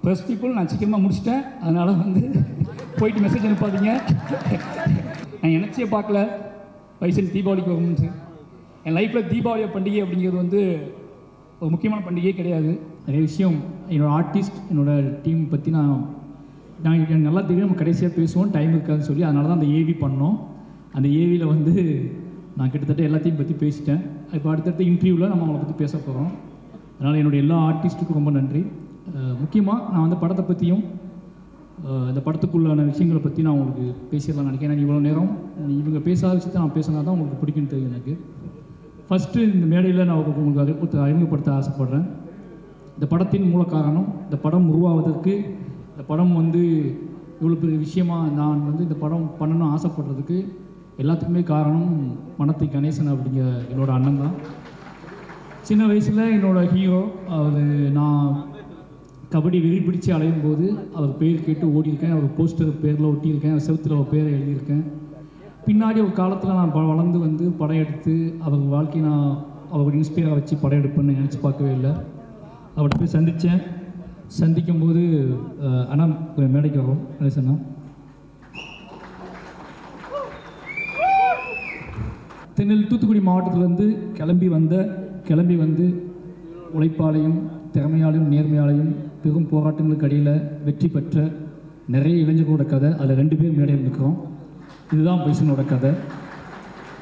Press people நான் சீக்கிரமாக முடிச்சிட்டேன். அதனால் வந்து போயிட்டு மெசேஜ் அனுப்பாதீங்க. நான் நினச்சே பார்க்கல பைசன் தீபாவளிக்கு வரும்னு. என் லைஃப்பில் தீபாவளி பண்டிகை அப்படிங்கிறது வந்து ஒரு முக்கியமான பண்டிகையே கிடையாது. நிறைய விஷயம் என்னோடய ஆர்டிஸ்ட் என்னோடய டீம் பற்றி நான் எனக்கு நல்லா தெரியும். நம்ம கடைசியாக பேசுவோம், டைம் இருக்காதுன்னு சொல்லி. அதனால தான் அந்த ஏவி பண்ணோம். அந்த ஏவியில் வந்து நான் கிட்டத்தட்ட எல்லாத்தையும் பற்றி பேசிட்டேன். இப்போ அடுத்தடுத்த இன்டர்வியூவில் நம்ம அவங்கள பற்றி பேச போகிறோம். அதனால் என்னுடைய எல்லா ஆர்டிஸ்ட்டுக்கும் ரொம்ப நன்றி. முக்கியமாக நான் வந்து படத்தை பற்றியும் இந்த படத்துக்குள்ளான விஷயங்களை பற்றி நான் உங்களுக்கு பேசிடலாம் நினைக்கிறேன். ஏன்னா இவ்வளோ நேரம் இவங்க பேசாத விஷயத்தை நான் பேசினா தான் உங்களுக்கு பிடிக்குன்னு தெரியும் எனக்கு. ஃபஸ்ட்டு இந்த மேடையில் நான் உங்களுக்கு அறிமுகப்படுத்த ஆசைப்பட்றேன். இந்த படத்தின் மூல காரணம், இந்த படம் உருவாவதற்கு, இந்த படம் வந்து இவ்வளோ பெரிய விஷயமாக நான் வந்து இந்த படம் பண்ணணும்னு ஆசைப்படுறதுக்கு எல்லாத்துக்குமே காரணம் மனத்தை கணேசன் அப்படிங்கிற என்னோடய அண்ணன் தான். சின்ன வயசில் என்னோடய ஹீரோ அவர் நான் கபடி வெறி பிடிச்சி அலையும் போது அவர் பேர் கேட்டு ஓடியிருக்கேன். அவர் போஸ்டர் பேரில் ஒட்டியிருக்கேன், செவத்தில் அவர் பேரை எழுதியிருக்கேன். பின்னாடி ஒரு காலத்தில் நான் வளர்ந்து வந்து படம் எடுத்து அவர் வாழ்க்கையை நான் அவரோட இன்ஸ்பயராக வச்சு படம் எடுப்பேன்னு நினச்சி பார்க்கவே இல்லை. அவர்கிட்ட போய் சந்தித்தேன். சந்திக்கும் போது அண்ணா மேடைக்கு வரும் கணேசண்ணா. தூத்துக்குடி மாவட்டத்திலேருந்து கிளம்பி வந்து உழைப்பாலையும் திறமையாலையும் நேர்மையாலையும் பெரும் போராட்டங்களுக்கு அடியில் வெற்றி பெற்ற நிறைய இளைஞர்களோட கதை. அதில் 2 பேர் மேடையில் இருக்கிறோம். இதுதான் பைசனோட கதை.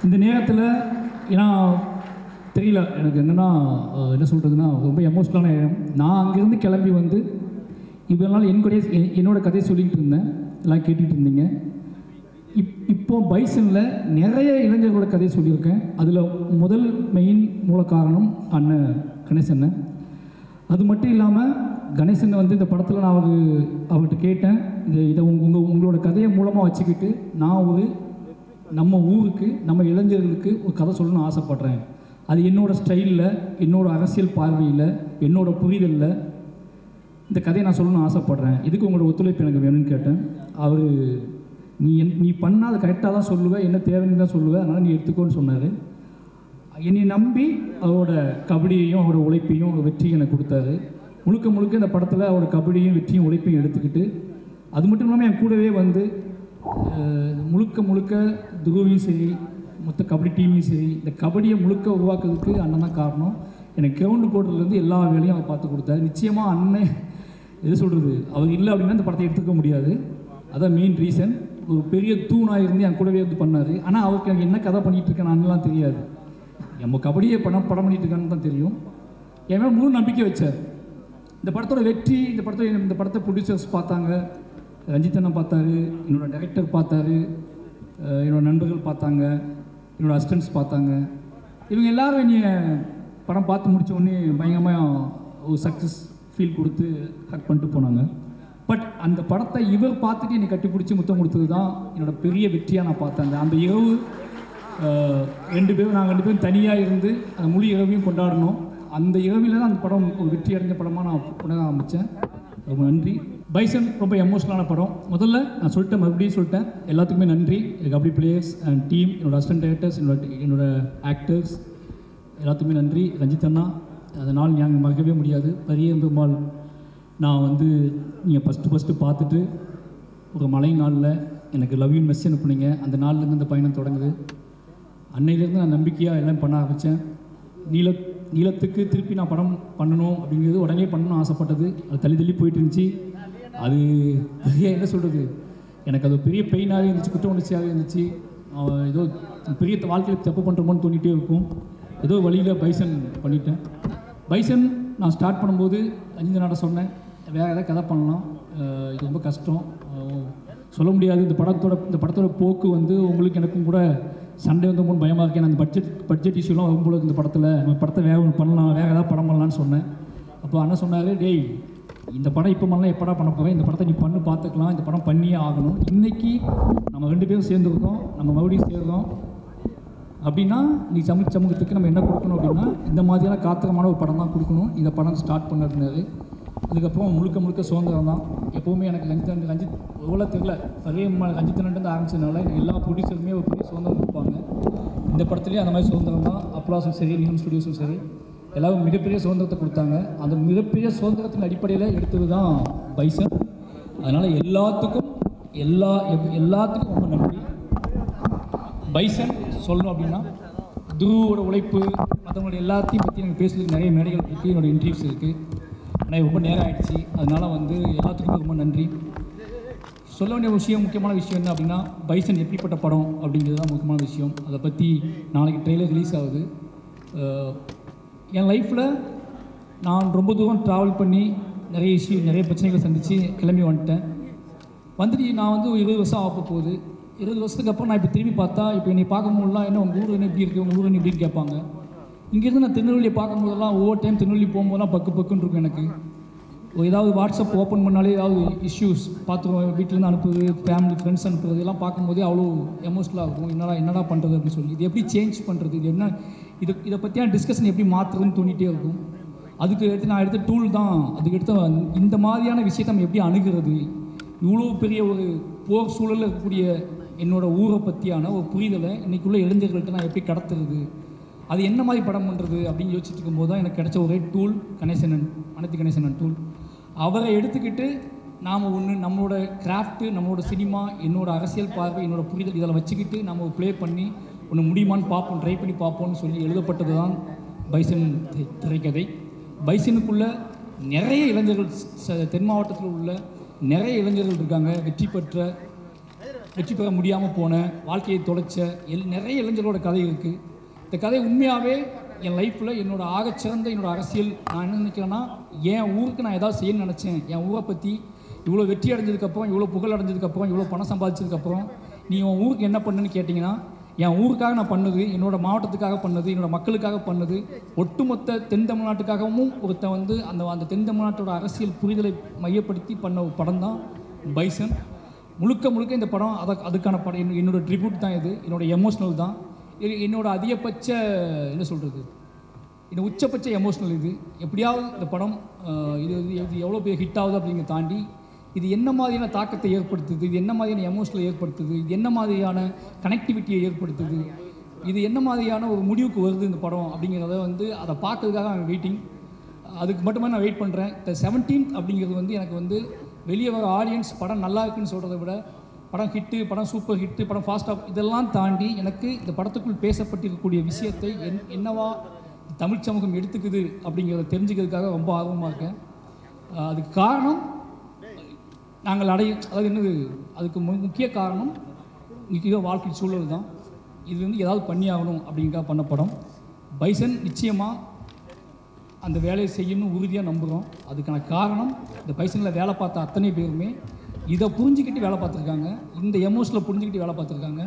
இந்த நேரத்தில் ஏன்னா தெரியல எனக்கு என்னென்னா என்ன சொல்கிறதுனா ரொம்ப எமோஷ்னலான நேரம். நான் அங்கேருந்து கிளம்பி வந்து இவ்வளோ நாள் என்னோடய கதையை சொல்லிகிட்டு இருந்தேன், எல்லாம் கேட்டுக்கிட்டு இருந்தீங்க. இப்போது பைசனில் நிறைய இளைஞர்களோட கதையை சொல்லியிருக்கேன். அதில் முதல் மெயின் மூல காரணம் அண்ணன் கணேசன். அது மட்டும் இல்லாமல் கணேசன் வந்து இந்த படத்தில் நான் அவர்கிட்ட கேட்டேன், இதை உங்களோட கதையை மூலமாக வச்சுக்கிட்டு நான் நம்ம ஊருக்கு நம்ம இளைஞர்களுக்கு ஒரு கதை சொல்லணும்னு ஆசைப்பட்றேன். அது என்னோடய ஸ்டைலில், என்னோடய அரசியல் பார்வையில், என்னோடய புரிதலில் இந்த கதையை நான் சொல்லணும்னு ஆசைப்பட்றேன். இதுக்கு உங்களோட ஒத்துழைப்பு எனக்கு வேணும்னு கேட்டேன். அவர் நீ பண்ணால் அதை கரெக்டாக தான் சொல்லுவேன், என்ன தேவைன்னு தான் சொல்லுவேன், அதனால் நீ எடுத்துக்கோன்னு சொன்னார். என்னை நம்பி அவரோட கபடியையும் அவரோட உழைப்பையும் அவரோட வெற்றியும் எனக்கு கொடுத்தாரு. முழுக்க இந்த படத்தில் அவரோட கபடியும் வெற்றியும் உழைப்பையும் எடுத்துக்கிட்டு, அது மட்டும் இல்லாமல் என் கூடவே வந்து முழுக்க துருவியும் சரி, மொத்த கபடி டீமையும் சரி, இந்த கபடியை உருவாக்குறதுக்கு அண்ணன் தான் காரணம். எனக்கு கிரவுண்டு போடுறதுலேருந்து எல்லா வேலையும் அவர் பார்த்து கொடுத்தாரு. நிச்சயமாக அண்ணன் எது சொல்கிறது, அவர் இல்லை அப்படின்னா இந்த படத்தை எடுத்துக்க முடியாது. அதான் மெயின் ரீசன். ஒரு பெரிய தூணாக இருந்து என் கூடவே வந்து பண்ணார். ஆனால் அவருக்கு எனக்கு என்ன கதை பண்ணிகிட்டு இருக்கேன் அண்ணெலாம் தெரியாது. நம்ம கபடியே படம் பண்ணிகிட்டு இருக்கான்னு தான் தெரியும். என் மேலே முழு நம்பிக்கை வச்சார். இந்த படத்தோட வெற்றி, இந்த படத்தை ப்ரொடியூசர்ஸ் பார்த்தாங்க, ரஞ்சித் அண்ணன் பார்த்தாரு, என்னோடய டைரக்டர் பார்த்தாரு, என்னோடய நண்பர்கள் பார்த்தாங்க, என்னோடய அசிஸ்டன்ட்ஸ் பார்த்தாங்க. இவங்க எல்லோரும் என்னை படம் பார்த்து முடித்த உடனே பயங்கரமாக ஒரு சக்ஸஸ் ஃபீல் கொடுத்து ஹக் பண்ணிட்டு போனாங்க. பட் அந்த படத்தை இவர் பார்த்துட்டு என்னை கட்டிப்பிடிச்சி முத்தம் கொடுத்தது தான் என்னோடய பெரிய வெற்றியாக நான் பார்த்தேன். அந்த இரவு நாங்கள் 2 பேரும் தனியாக இருந்து அந்த முழு இரவையும் கொண்டாடணும். அந்த இரவில் தான் அந்த படம் ஒரு வெற்றி அடைஞ்ச படமாக நான் உணர ஆரம்பித்தேன். ரொம்ப நன்றி. பைசன் ரொம்ப எமோஷ்னலான படம். முதல்ல நான் சொல்லிட்டேன், மறுபடியும் சொல்லிட்டேன், எல்லாத்துக்குமே நன்றி. கபடி பிளேயர்ஸ் அண்ட் டீம், என்னோடய அசிஸ்டன்ட் டைரக்டர்ஸ், என்னோட ஆக்டர்ஸ் எல்லாத்துக்குமே நன்றி. ரஞ்சித் அண்ணா, அந்த நாள் ஞாபகம் மறக்கவே முடியாது. பெருமாள் நான் வந்து நீங்கள் ஃபஸ்ட்டு பார்த்துட்டு ஒரு மழை நாளில் எனக்கு லவ் யூ மெசேஜ் அனுப்புனீங்க. அந்த நாள்லேருந்து இந்த பயணம் தொடங்குது. அன்னையிலேருந்து நான் நம்பிக்கையாக எல்லாம் பண்ண ஆரம்பித்தேன். நீளத்துக்கு திருப்பி நான் படம் பண்ணணும் அப்படிங்கிறது உடனே பண்ணணும்னு ஆசைப்பட்டது. அது தள்ளி போயிட்டு இருந்துச்சு. அது பெரிய என்ன சொல்கிறது, எனக்கு அது பெரிய பெயினாகவே இருந்துச்சு, குற்ற உணர்ச்சியாகவே இருந்துச்சு. ஏதோ பெரிய வாழ்க்கையில் தப்பு பண்ணுறோமோன்னு தோண்டிகிட்டே இருக்கும். ஏதோ வழியில் பைசன் பண்ணிட்டேன். பைசன் நான் ஸ்டார்ட் பண்ணும்போது ரஞ்சிதனாட சொன்னேன், வேறு ஏதாவது கதை பண்ணலாம், இது ரொம்ப கஷ்டம், சொல்ல முடியாது. இந்த படத்தோட போக்கு வந்து உங்களுக்கு எனக்கும் கூட சண்டை வந்து ரொம்ப பயமாக இருக்கேன். அந்த பட்ஜெட் இஷ்யூலாம் வரும்போது இந்த படத்தை வேறு ஒன்று பண்ணலாம், வேறு ஏதாவது படம் பண்ணலான்னு சொன்னேன். அப்போ அண்ணன் சொன்னார், டேய் இந்த படம் இப்போ பண்ணலாம், எப்படா பண்ண போகிறேன், இந்த படத்தை நீ பண்ணு பார்த்துக்கலாம், இந்த படம் பண்ணியே ஆகணும். இன்றைக்கி நம்ம 2 பேரும் சேர்ந்துருக்கோம், நம்ம மறுபடியும் சேர்றோம் அப்படின்னா நீ சமூகத்துக்கு நம்ம என்ன கொடுக்கணும் அப்படின்னா இந்த மாதிரியான காத்திரமான ஒரு படம் தான் கொடுக்கணும். இந்த படம் ஸ்டார்ட் பண்ணதுனாரு. அதுக்கப்புறம் முழுக்க சுதந்திரம் தான். எப்போவுமே எனக்கு ரஞ்சித் எவ்வளோ தெரியல, அதே ரஞ்சித்தன்ட்டு ஆரம்பிச்சதுனால எல்லா ப்ரொடியூசருமே ஒரு பெரிய சுதந்திரம் கொடுப்பாங்க. இந்த படத்துலேயும் அந்த மாதிரி சுதந்திரம் தான். அப்ளாஸும் சரி, நிலம் ஸ்டுடியோஸும் சரி எல்லாரும் மிகப்பெரிய சுதந்திரத்தை கொடுத்தாங்க. அந்த மிகப்பெரிய சுதந்திரத்தின் அடிப்படையில் எடுத்தது தான் பைசன். அதனால் எல்லாத்துக்கும் ரொம்ப நன்றி. பைசன் சொல்லணும் அப்படின்னா துருவோட உழைப்பு மற்றவங்களோட எல்லாத்தையும் பற்றி எனக்கு பேசுறதுக்கு நிறைய மேடைகள் இருக்குது, என்னோடய இன்டர்வியூஸ் இருக்குது. ஆனால் ரொம்ப நேரம் ஆகிடுச்சு. அதனால் வந்து எல்லாத்துக்குமே ரொம்ப நன்றி. சொல்ல வேண்டிய விஷயம், முக்கியமான விஷயம் என்ன அப்படின்னா, பைசன் எப்படிப்பட்ட படம் அப்படிங்கிறது தான் முக்கியமான விஷயம். அதை பற்றி நாளைக்கு ட்ரெய்லர் ரிலீஸ் ஆகுது. என் லைஃப்பில் நான் ரொம்ப தூரம் ட்ராவல் பண்ணி நிறைய பிரச்சனைகளை சந்தித்து கிளம்பி வந்துட்டேன். வந்துட்டு நான் வந்து 20 வருஷம் ஆக போகுது. 20 வருஷத்துக்கு அப்புறம் நான் இப்போ திரும்பி பார்த்தா, இப்போ என்னை பார்க்கும்போதெல்லாம் என்ன உங்கள் ஊர் என்ன எப்படி இருக்குது, உங்கள் ஊர் என்ன எப்படின்னு கேட்பாங்க. இங்கேருந்து நான் திருநெல்வேலியை பார்க்கும்போதெல்லாம் ஒவ்வொரு டைம் திருநெல்வேலி போகும்போதெல்லாம் பக்குன்னு இருக்கும் எனக்கு. ஏதாவது வாட்ஸ்அப் ஓப்பன் பண்ணாலே ஏதாவது இஷ்யூஸ் பார்த்துருவோம், வீட்டிலேருந்து அனுப்புறது, ஃபேமிலி ஃப்ரெண்ட்ஸ் அனுப்புறது எல்லாம் பார்க்கும்போதே அவ்வளோ எமோஷனலாக இருக்கும். என்னடா பண்ணுறது அப்படின்னு சொல்லி, இது எப்படி சேஞ்ச் பண்ணுறது, இது என்ன, இதை பற்றியான டிஸ்கஷன் எப்படி மாற்றுறதுன்னு தோண்டிகிட்டே இருக்கும். அதுக்கு நான் எடுத்த டூல் தான், அதுக்கு எடுத்த இந்த மாதிரியான விஷயத்தை நம்ம எப்படி அணுகிறது, இவ்வளோ பெரிய ஒரு போர் சூழலில் இருக்கக்கூடிய என்னோடய ஊரை பற்றியான ஒரு புரிதலை இன்றைக்குள்ள இளைஞர்கள்ட்ட நான் எப்படி கடத்துறது, அது என்ன மாதிரி படம் பண்ணுறது அப்படின்னு யோசிச்சுட்டு இருக்கும்போது தான் எனக்கு கிடைச்ச ஒரே டூல் அனைத்து கணேசனன் டூல். அவரை எடுத்துக்கிட்டு நாம் நம்மளோட கிராஃப்ட்டு, நம்மளோட சினிமா, என்னோடய அரசியல் பார்வை, என்னோடய புரிதல் இதெல்லாம் வச்சுக்கிட்டு நம்ம ப்ளே பண்ணி ஒன்று முடியுமான்னு பார்ப்போம், ட்ரை பண்ணி பார்ப்போம்னு சொல்லி எழுதப்பட்டது தான் பைசன் திரைக்கதை. பைசனுக்குள்ளே நிறைய இளைஞர்கள், தென் மாவட்டத்தில் உள்ள நிறைய இளைஞர்கள் இருக்காங்க. வெற்றி பெற முடியாமல் போன, வாழ்க்கையை தொலைச்ச நிறைய இளைஞர்களோட கதை இருக்குது. இந்த கதை உண்மையாகவே என் லைஃப்பில் என்னோடய ஆகச்சிறந்த என்னோடய அரசியல், நான் என்ன நினைக்கிறேன்னா, என் ஊருக்கு நான் ஏதாவது செய்யணும்னு நினச்சேன். என் ஊரை பற்றி இவ்வளோ வெற்றி அடைஞ்சதுக்கப்புறம், இவ்வளோ புகழ் அடைஞ்சதுக்கப்புறம், இவ்வளோ பணம் சம்பாதிச்சதுக்கப்புறம் நீ உன் ஊருக்கு என்ன பண்ணுன்னு கேட்டிங்கன்னா, என் ஊருக்காக நான் பண்ணது, என்னோடய மாவட்டத்துக்காக பண்ணது, என்னோடய மக்களுக்காக பண்ணது, ஒட்டுமொத்த தென் தமிழ்நாட்டுக்காகவும் ஒருத்தன் வந்து அந்த தென் தமிழ்நாட்டோட அரசியல் புரிதலை மையப்படுத்தி பண்ண ஒரு படம் தான் பைசன். முழுக்க இந்த படம் அதுக்கான படம். என்னோடய ட்ரிபியூட் தான் இது, என்னோடய எமோஷ்னல் தான், என்னோடய அதிகபட்ச என்ன சொல்கிறது, இந்த உச்சபட்ச எமோஷ்னல் இது. எப்படியாவது இந்த படம் இது எவ்வளோ பெரிய ஹிட் ஆகுது அப்படிங்கிறத தாண்டி இது என்ன மாதிரியான தாக்கத்தை ஏற்படுத்துது, இது என்ன மாதிரியான எமோஷனலை ஏற்படுத்துது, இது என்ன மாதிரியான கனெக்டிவிட்டியை ஏற்படுத்துது, இது என்ன மாதிரியான ஒரு முடிவுக்கு வருது இந்த படம் அப்படிங்கிறத வந்து அதை பார்க்கறதுக்காக நான் வெயிட்டிங். அதுக்கு மட்டுமே நான் வெயிட் பண்ணுறேன். இந்த 17th அப்படிங்கிறது வந்து எனக்கு வந்து வெளியே வர ஆடியன்ஸ் படம் நல்லா இருக்குன்னு சொல்கிறத விட, படம் ஹிட்டு, படம் சூப்பர் ஹிட்டு, படம் ஃபாஸ்ட்டாக இதெல்லாம் தாண்டி எனக்கு இந்த படத்துக்குள் பேசப்பட்டிருக்கக்கூடிய விஷயத்தை என்னவா தமிழ் சமூகம் எடுத்துக்குது அப்படிங்கிறத தெரிஞ்சுக்கிறதுக்காக ரொம்ப ஆர்வமாக இருக்கேன். அதுக்கு காரணம் நாங்கள் அதாவது என்னது, அதுக்கு முக்கிய காரணம் இன்றைக்கி வாழ்க்கை சூழல் தான். இது வந்து ஏதாவது பண்ணி ஆகணும் அப்படிங்கிறத பண்ண படம் பைசன். நிச்சயமாக அந்த வேலையை செய்யணும்னு உறுதியாக நம்புகிறோம். அதுக்கான காரணம் இந்த பைசனில் வேலை பார்த்த அத்தனை பேருமே இதை புரிஞ்சுக்கிட்டு வேலை பார்த்துருக்காங்க, இந்த எமோஷனில் புரிஞ்சுக்கிட்டு வேலை பார்த்துருக்காங்க.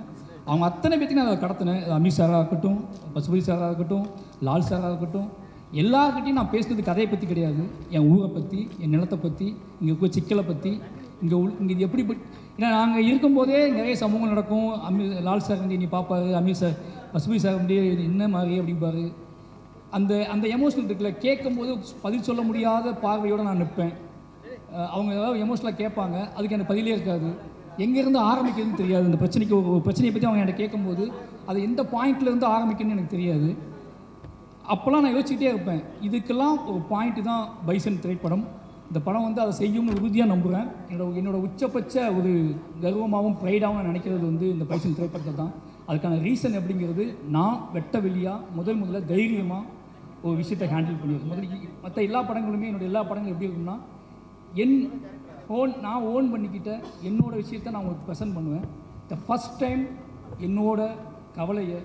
அவங்க அத்தனை பேர்த்தையும் நான் அதை கடத்தினேன். அமீர் சாராக இருக்கட்டும், பசுபதி சாராக இருக்கட்டும், லால் சாராக இருக்கட்டும், எல்லாருக்கிட்டையும் நான் பேசுனது கதையை பற்றி கிடையாது, என் ஊரை பற்றி, என் நிலத்தை பற்றி, இங்கே இருக்கிற சிக்கலை பற்றி, இங்கே இது எப்படி. ஏன்னா நாங்கள் இருக்கும்போதே நிறைய சமூகம் நடக்கும். லால் சார் வந்து நீ பார்ப்பாரு, அமீர் சார், பசுபதி சார் வந்து என்ன மாதிரி அப்படிம்பாரு. அந்த எமோஷனல் இருக்குல்ல, கேட்கும்போது பதில் சொல்ல முடியாத பார்வையோடு நான் நிற்பேன். அவங்க ஏதாவது எமோஷனலாக கேட்பாங்க, அதுக்கு எனக்கு பதிலே இருக்காது, எங்கேருந்து ஆரம்பிக்கிறதுன்னு தெரியாது. இந்த ஒரு பிரச்சனையை பற்றி அவங்க என்கிட்ட கேட்கும்போது அது எந்த பாயிண்ட்லேருந்து ஆரம்பிக்கணும்னு எனக்கு தெரியாது. அப்போல்லாம் நான் யோசிச்சுக்கிட்டே இருப்பேன். இதுக்கெல்லாம் ஒரு பாயிண்ட்டு தான் பைசன் திரைப்படம். இந்த படம் வந்து அதை செய்யும்னு உறுதியாக நம்புகிறேன். என்னோட உச்சபட்ச ஒரு கர்வமாகவும் ப்ரைடாகவும் நான் நினைக்கிறது வந்து இந்த பைசன் திரைப்படத்தை தான். அதுக்கான ரீசன் அப்படிங்கிறது, நான் வெட்ட வெளியாக முதல்ல தைரியமாக ஒரு விஷயத்தை ஹேண்டில் பண்ணியிருக்கேன். மற்ற எல்லா படங்களுமே, என்னோடய எல்லா படங்களும் எப்படி இருக்குன்னா, நான் ஓன் பண்ணிக்கிட்ட என்னோடய விஷயத்தை நான் உங்களுக்கு ப்ரெசென்ட் பண்ணுவேன். த ஃபஸ்ட் டைம் என்னோட கவலையை,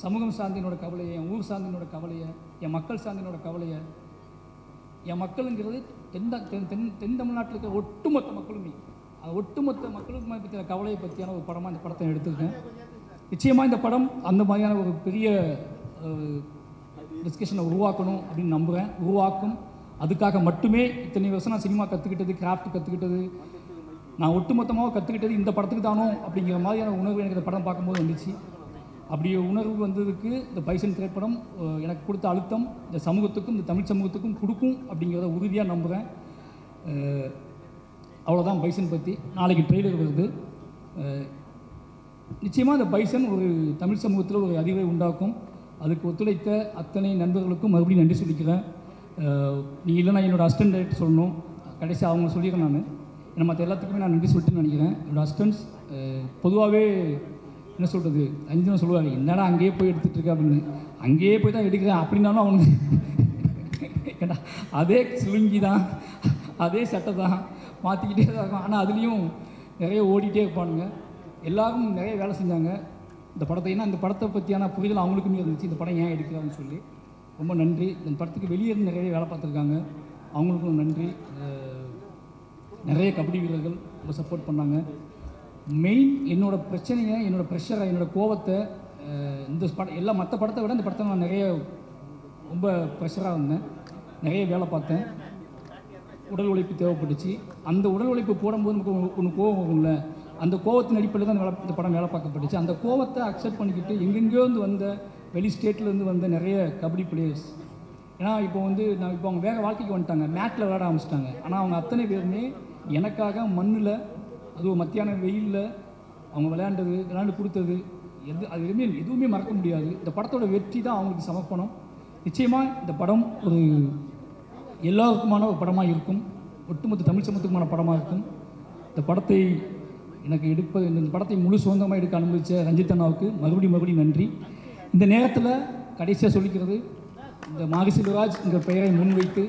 சமூகம் சார்ந்த என்னோடய கவலையை, என் ஊர் சார்ந்த என்னோடய கவலையை, என் மக்கள் சார்ந்த என்னோடய கவலையை, என் மக்களுங்கிறது தென் தமிழ்நாட்டில் இருக்கிற ஒட்டுமொத்த மக்களுமே, ஒட்டுமொத்த மக்களுக்கு பற்றின கவலையை பற்றியான ஒரு படமாக இந்த படத்தை எடுத்திருக்கேன். நிச்சயமாக இந்த படம் அந்த மாதிரியான ஒரு பெரிய டிஸ்கஷனை உருவாக்கணும் அப்படின்னு நம்புகிறேன். உருவாக்கும். அதுக்காக மட்டுமே இத்தனை வருஷம் நான் சினிமா கற்றுக்கிட்டது, கிராஃப்ட் கற்றுக்கிட்டது, நான் ஒட்டுமொத்தமாக கற்றுக்கிட்டது இந்த படத்துக்கு தானோ அப்படிங்கிற மாதிரியான உணர்வு எனக்கு இந்த படம் பார்க்கும்போது வந்துச்சு. அப்படி உணர்வு வந்ததுக்கு இந்த பைசன் திரைப்படம் எனக்கு கொடுத்த அழுத்தம் இந்த சமூகத்துக்கும், இந்த தமிழ் சமூகத்துக்கும் கொடுக்கும் அப்படிங்கிறத உறுதியாக நம்புகிறேன். அவ்வளோதான் பைசன் பற்றி. நாளைக்கு ட்ரெய்லர் வருது. நிச்சயமாக இந்த பைசன் ஒரு தமிழ் சமூகத்தில் ஒரு அதிர்வை உண்டாக்கும். அதுக்கு ஒத்துழைத்த அத்தனை நண்பர்களுக்கும் மறுபடியும் நன்றி சொல்லிக்கிறேன். நீ இல்லைனா என்னோடய அசிஸ்டன்ட் டைரக்டர் சொல்லணும், கடைசி அவங்க சொல்லிடுறேன். நான் ஏன்னா மற்ற எல்லாத்துக்குமே நான் நன்றி சொல்லிட்டுன்னு நினைக்கிறேன். என்னோடய அசிஸ்டன்ஸ் பொதுவாகவே என்ன சொல்கிறது, அஞ்சு சொல்லுவாங்க, என்னடா அங்கேயே போய் எடுத்துகிட்டு இருக்க அப்படின்னு. அங்கேயே போய் தான் எடுக்கிறேன் அப்படின்னாலும் அவனுக்கு ஏன்னா அதே சுலுங்கி தான், அதே சட்டை தான், மாற்றிக்கிட்டே தான் இருக்கும். ஆனால் அதுலேயும் நிறைய ஓடிட்டே இருப்பானுங்க. எல்லோரும் நிறைய வேலை செஞ்சாங்க இந்த படத்தை. ஏன்னா இந்த படத்தை பற்றியான புரிதல் அவங்களுக்குமே இருந்துச்சு, இந்த படம் ஏன் எடுக்கிறான்னு சொல்லி. ரொம்ப நன்றி. இந்த படத்துக்கு வெளியே இருந்து நிறைய வேலை பார்த்துருக்காங்க, அவங்களுக்கும் நன்றி. நிறைய கபடி வீரர்கள் ரொம்ப சப்போர்ட் பண்ணாங்க. மெயின் என்னோடய பிரச்சனையை, என்னோடய ப்ரெஷரை, என்னோடய கோபத்தை இந்த படம் எல்லாம் மற்ற படத்தை விட இந்த படத்தை நான் நிறைய ரொம்ப ப்ரெஷராக இருந்தேன், நிறைய வேலை பார்த்தேன். உடல் உழைப்பு தேவைப்பட்டுச்சு. அந்த உடல் உழைப்பு போடும்போது நமக்கு ஒன்று கோவம் வரும்ல, அந்த கோவத்தின் அடிப்படையில் தான் இந்த படம் வேலை பார்க்கப்பட்டுச்சு. அந்த கோவத்தை அக்செப்ட் பண்ணிக்கிட்டு எங்கெங்கேயோ இருந்து வந்த, வெளி ஸ்டேட்லேருந்து வந்த நிறைய கபடி பிளேயர்ஸ். ஏன்னா இப்போ அவங்க வேறு வாழ்க்கைக்கு வந்துட்டாங்க, மேட்டில் விளையாட ஆரம்பிச்சிட்டாங்க. ஆனால் அவங்க அத்தனை பேருமே எனக்காக மண்ணில், அதுவும் மத்தியான வெயிலில் அவங்க விளையாண்டு கொடுத்தது அது எதுவுமே மறக்க முடியாது. இந்த படத்தோட வெற்றி தான் அவங்களுக்கு சமர்ப்பணம். நிச்சயமாக இந்த படம் ஒரு எல்லாருக்குமான ஒரு படமாக இருக்கும், ஒட்டுமொத்த தமிழ் சமூகத்துக்குமான படமாக இருக்கும். இந்த படத்தை எனக்கு இந்த படத்தை முழு சுதந்திரமாக எடுக்க அனுமதித்த ரஞ்சித் அண்ணாவுக்கு மறுபடியும் நன்றி. இந்த நேரத்தில் கடைசியாக சொல்லிக்கிறது, இந்த மாரி செல்வராஜ் என்ற பெயரை முன்வைத்து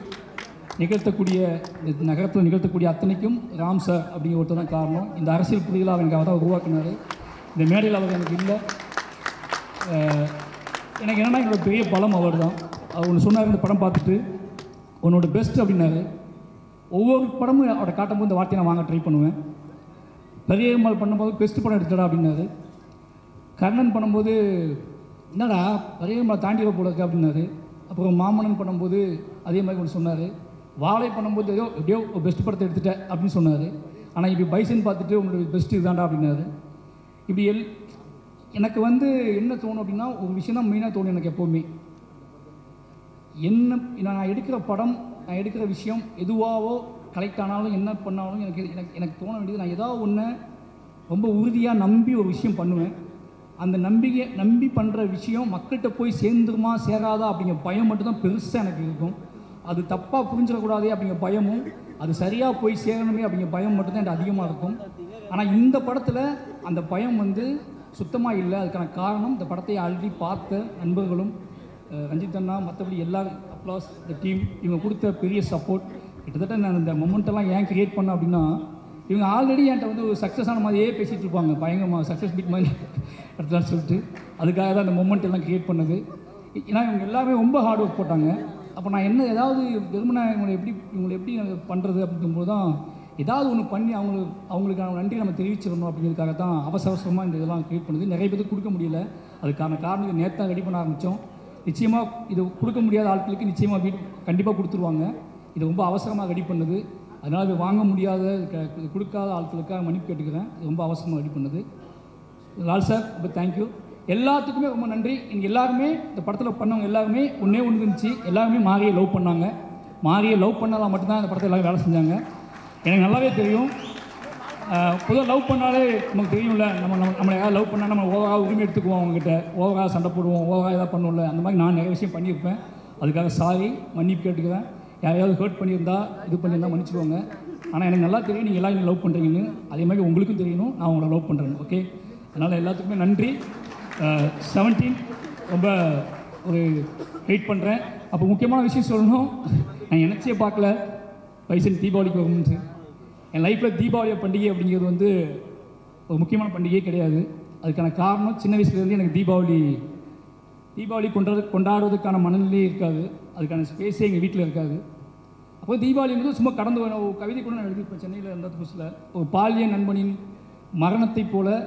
நிகழ்த்தக்கூடிய, இந்த நகரத்தில் நிகழ்த்தக்கூடிய அத்தனைக்கும் ராம் சார் அப்படிங்கிற ஒருத்தர் தான் காரணம். இந்த அரசியல் புரிதலாக எனக்கு அவர் தான் உருவாக்குனார். இந்த மேடையில் அவர் எனக்கு இல்லை. எனக்கு என்னென்னா என்னோடய பெரிய பலம் அவர் தான். அவர் ஒன்று சொன்னார், இந்த படம் பார்த்துட்டு உன்னோட பெஸ்ட் அப்படின்னாரு. ஒவ்வொரு படமும் அவரை காட்டும்போது இந்த வார்த்தையை நான் வாங்க ட்ரை பண்ணுவேன். பெரியம்மாள் பண்ணும்போது பெஸ்ட் படம் எடுத்துடா அப்படின்னாரு. கர்ணன் பண்ணும்போது என்னடா பெரியம்மாள் தாண்டிவ போல இருக்கு அப்படின்னாரு. அப்புறம் மாமன்னன் பண்ணும்போது அதே மாதிரி ஒன்று சொன்னார். வாழை பண்ணும்போது எப்படியோ பெஸ்ட் படத்தை எடுத்துட்டேன் அப்படின்னு சொன்னார். ஆனால் இப்படி பைசன் பார்த்துட்டு உங்களோட பெஸ்ட் இதுதான்டா அப்படின்னாரு. இப்படி எனக்கு என்ன தோணும் அப்படின்னா, ஒரு விஷயம் தான் மெயினாக தோணும் எனக்கு எப்போவுமே. நான் எடுக்கிற படம், நான் எடுக்கிற விஷயம் எதுவாகவோ கலெக்ட் ஆனாலும் என்ன பண்ணாலும் எனக்கு தோண வேண்டியது, நான் ஏதாவது ஒன்று ரொம்ப உறுதியாக நம்பி ஒரு விஷயம் பண்ணுவேன். அந்த நம்பி பண்ணுற விஷயம் மக்கள்கிட்ட போய் சேர்ந்துருமா சேராதா அப்படிங்கிற பயம் மட்டும்தான் பெருசாக எனக்கு இருக்கும். அது தப்பாக புரிஞ்சிடக்கூடாதே அப்படிங்கிற பயமும், அது சரியாக போய் சேரணுமே அப்படிங்கிற பயம் மட்டும்தான் எனக்கு அதிகமாக இருக்கும். ஆனால் இந்த படத்தில் அந்த பயம் சுத்தமாக இல்லை. அதுக்கான காரணம் இந்த படத்தை ஆல்ரெடி பார்த்த நண்பர்களும், ரஞ்சித் அண்ணா, மற்றபடி எல்லா அப்ளாஸ், இந்த டீம் இவங்க கொடுத்த பெரிய சப்போர்ட். கிட்டத்தட்ட நான் இந்த மொமெண்ட்டெல்லாம் ஏன் க்ரியேட் பண்ணேன் அப்படின்னா, இவங்க ஆல்ரெடி என்கிட்ட ஒரு சக்ஸஸான மாதிரியே பேசிகிட்டு இருப்பாங்க, பயங்கரமாக சக்ஸஸ் பீட் மாதிரி எடுத்துலான்னு சொல்லிட்டு. அதுக்காக தான் அந்த மொமெண்ட் எல்லாம் க்ரியேட் பண்ணது. ஏன்னா இவங்க எல்லாமே ரொம்ப ஹார்ட் ஒர்க் போட்டாங்க. அப்போ நான் ஏதாவது வெறுமனா இவங்களை எப்படி பண்ணுறது அப்படிங்கும்போது தான் ஏதாவது ஒன்று பண்ணி அவங்களுக்கான நன்றி நம்ம தெரிவிச்சிடணும் அப்படிங்கிறதுக்காக தான் அவசரமாக இந்த இதெல்லாம் க்ரியேட் பண்ணுது. நிறைய பேருக்கு கொடுக்க முடியல. அதுக்கான காரணம் இது நேற்று ரெடி பண்ண ஆரம்பித்தோம். நிச்சயமாக இது கொடுக்க முடியாத ஆட்களுக்கு நிச்சயமாக கண்டிப்பாக கொடுத்துருவாங்க. இது ரொம்ப அவசரமாக ரெடி பண்ணுது. அதனால் இது வாங்க முடியாத, இது கொடுக்காத ஆட்களுக்காக மன்னிப்பு கேட்டுக்கிறேன். இது ரொம்ப அவசரமாக ரெடி பண்ணுது. லால் சார் ரொம்ப தேங்க்யூ. எல்லாத்துக்குமே ரொம்ப நன்றி. எனக்கு எல்லாருமே இந்த படத்தில் பண்ணவங்க எல்லாருமே ஒன்றே ஒன்று இருந்துச்சு, எல்லாருமே மாரியை லவ் பண்ணாங்க. மாரியை லவ் பண்ணால் மட்டும்தான் இந்த படத்தில் எல்லோரும் வேலை செஞ்சாங்க. எனக்கு நல்லாவே தெரியும். பொதுவாக லவ் பண்ணாலே நமக்கு தெரியும்ல, நம்மளை யாராவது லவ் பண்ணால் நம்ம ஓவராக உரிமை எடுத்துக்குவோம், அவங்ககிட்ட ஓவராக சண்டை போடுவோம், ஓவராக ஏதாவது பண்ணுவோம்ல. அந்த மாதிரி நான் நிறைய விஷயம் பண்ணியிருப்பேன். அதுக்காக சாரி, மன்னிப்பு கேட்டுக்கிறேன். யாரையாவது ஹர்ட் பண்ணியிருந்தா, இது பண்ணியிருந்தால் மன்னிச்சுக்கோங்க. ஆனால் எனக்கு நல்லா தெரியும் நீங்கள் எல்லாம் என்ன லவ் பண்ணுறீங்கன்னு. அதே மாதிரி உங்களுக்கும் தெரியணும் நான் உங்களை லவ் பண்ணுறேன். ஓகே, அதனால் எல்லாத்துக்குமே நன்றி. 17 ரொம்ப ஒரு வெயிட் பண்ணுறேன். அப்போ முக்கியமான விஷயம் சொல்லணும், நான் நினச்சே பார்க்கல பைசன் தீபாவளிக்கு வரும்னு. என் லைஃப்பில் தீபாவளி பண்டிகை அப்படிங்கிறது ஒரு முக்கியமான பண்டிகையே கிடையாது. அதுக்கான காரணம், சின்ன வயசுலேருந்து எனக்கு தீபாவளி கொண்டாடுவதற்கான மனநிலையே இருக்காது, அதுக்கான ஸ்பேஸே எங்கள் வீட்டில் இருக்காது. அப்போ தீபாவளிங்கிறது சும்மா கடந்து ஒரு கவிதை கூட நான் எழுதியிருப்பேன் சென்னையில் இருந்த புதுசில். ஒரு பாலிய நண்பனின் மரணத்தை போல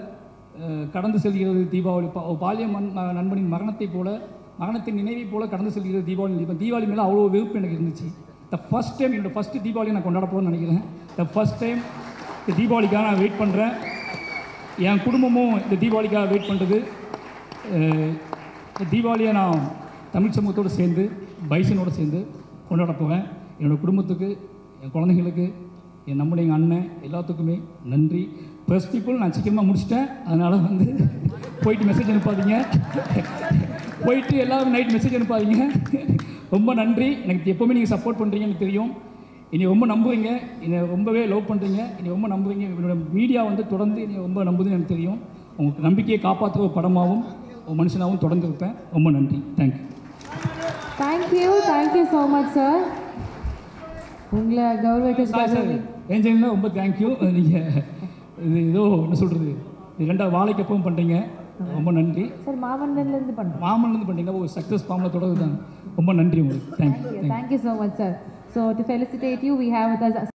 கடந்து செல்கிறது தீபாவளி. பாலிய நண்பனின் மரணத்தைப் போல, மரணத்தின் நினைவை போல கடந்து செல்கிறது தீபாவளி. இப்போ தீபாவளி மேலே அவ்வளோ வெறுப்பு எனக்கு இருந்துச்சு. ஃபஸ்ட் டைம் என்னோடய ஃபஸ்ட்டு தீபாவளி நான் கொண்டாட போகிறேன்னு நினைக்கிறேன். ஃபஸ்ட் டைம் இந்த தீபாவளிக்காக நான் வெயிட் பண்ணுறேன். என் குடும்பமும் இந்த தீபாவளிக்காக வெயிட் பண்ணுறது. இந்த தீபாவளியை நான் தமிழ் சமூகத்தோடு சேர்ந்து, பைசனோடு சேர்ந்து கொண்டாட போகிறேன். என்னோடய குடும்பத்துக்கு, என் குழந்தைங்களுக்கு, என் நம்முடைய எங்கள் அண்ணன் எல்லாத்துக்குமே நன்றி. ப்ரெஸ் பீப்புள் நான் சீக்கிரமாக முடிச்சிட்டேன், அதனால் போயிட்டு மெசேஜ் அனுப்பாதீங்க. போயிட்டு எல்லாரும் நைட் மெசேஜ் அனுப்பாதீங்க. ரொம்ப நன்றி. எனக்கு எப்போவுமே நீங்கள் சப்போர்ட் பண்ணுறீங்கன்னு தெரியும். என்னை ரொம்ப நம்புவீங்க, என்னை ரொம்பவே லவ் பண்ணுறீங்க, என்னை ரொம்ப நம்புவீங்க. என்னோட மீடியா வந்து தொடர்ந்து என்னை ரொம்ப நம்புதுன்னு எனக்கு தெரியும். உங்களுக்கு நம்பிக்கையை காப்பாற்றுற ஒரு படமாகவும் ஒரு மனுஷனாகவும் தொடர்ந்து இருப்பேன். ரொம்ப நன்றி. Thank you so much sir. உங்களை கௌரவிக்க ஏஞ்சலினா ரொம்ப தேங்க்யூ. நீங்கள் இது ஏதோ என்ன சொல்கிறது, இது 2வது வாழைக்கு எப்பவும் பண்ணுறீங்க. ரொம்ப நன்றி சார். மாமல்லன்லேருந்து பண்ணுறீங்க. ஒரு சக்ஸஸ் ஃபார்மில் தொடர்ந்து தான். ரொம்ப நன்றி உங்களுக்கு. Thank you so much sir. So to felicitate you, we have with us